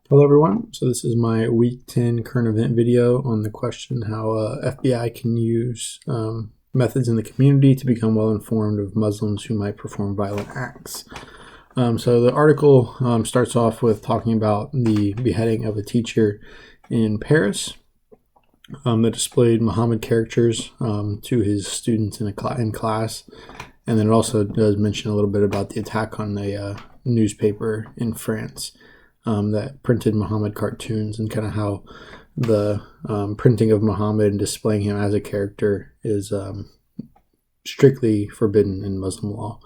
Hello everyone, so this is my week 10 current event video on the question how FBI can use methods in the community to become well informed of Muslims who might perform violent acts. So the article starts off with talking about the beheading of a teacher in Paris that displayed Muhammad caricatures to his students in class. And then it also does mention a little bit about the attack on a newspaper in France that printed Muhammad cartoons, and kind of how the printing of Muhammad and displaying him as a character is strictly forbidden in Muslim law.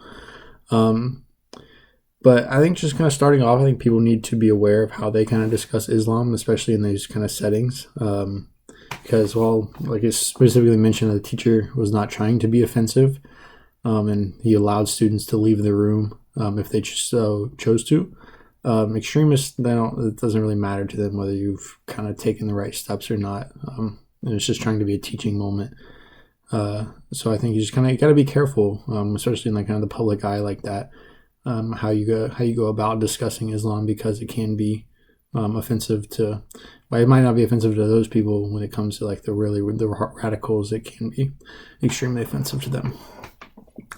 But I think just kind of starting off, I think people need to be aware of how they kind of discuss Islam, especially in these kind of settings. Because, well, like it specifically mentioned, the teacher was not trying to be offensive, and he allowed students to leave the room if they chose to. Extremists, it doesn't really matter to them whether you've kind of taken the right steps or not. And it's just trying to be a teaching moment. So I think you just kind of got to be careful, especially in like kind of the public eye like that, how you go about discussing Islam, because it can be offensive to. Well, it might not be offensive to those people when it comes to like the radicals. It can be extremely offensive to them.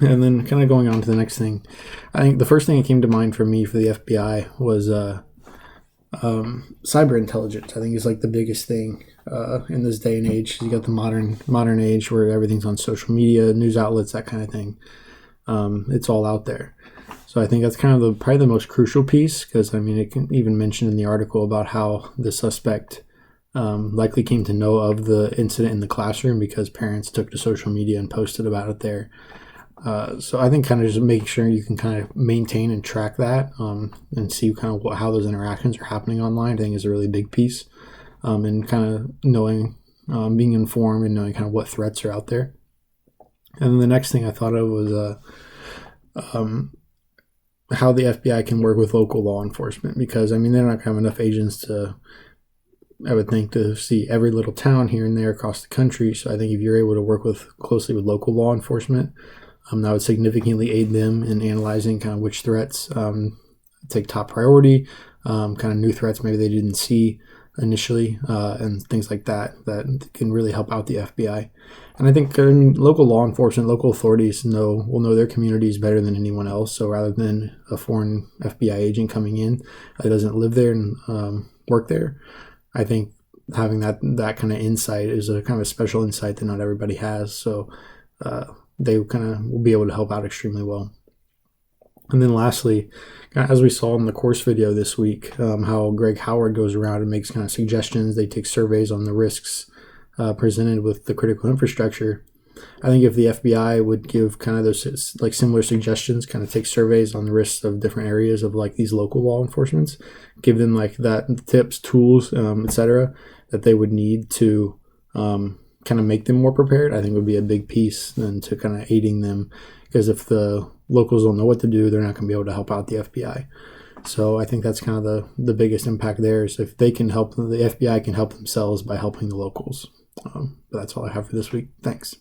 And then kind of going on to the next thing, I think the first thing that came to mind for me for the FBI was cyber intelligence. I think is like the biggest thing in this day and age. You got the modern age where everything's on social media, news outlets, that kind of thing. It's all out there. So I think that's kind of probably the most crucial piece, because I mean it can even mention in the article about how the suspect likely came to know of the incident in the classroom because parents took to social media and posted about it there. So I think kind of just making sure you can kind of maintain and track that and see kind of how those interactions are happening online, I think is a really big piece. And kind of knowing, being informed and knowing kind of what threats are out there. And then the next thing I thought of was how the FBI can work with local law enforcement, because I mean they're not going to have enough agents to, I would think, to see every little town here and there across the country. So I think if you're able to work closely with local law enforcement, that would significantly aid them in analyzing kind of which threats take top priority, kind of new threats maybe they didn't see initially, and things like that can really help out the FBI. And I think local law enforcement, local authorities will know their communities better than anyone else. So rather than a foreign FBI agent coming in that doesn't live there and work there, I think having that kind of insight is a kind of a special insight that not everybody has. So they kind of will be able to help out extremely well. And then lastly, as we saw in the course video this week, how Greg Howard goes around and makes kind of suggestions. They take surveys on the risks presented with the critical infrastructure. I think if the FBI would give kind of those like similar suggestions, kind of take surveys on the risks of different areas of like these local law enforcements, give them like that tips, tools, etc., that they would need to kind of make them more prepared, I think would be a big piece then to kind of aiding them, because if the locals don't know what to do, they're not going to be able to help out the FBI. So I think that's kind of the biggest impact there, is if they can help, the FBI can help themselves by helping the locals. But that's all I have for this week. Thanks.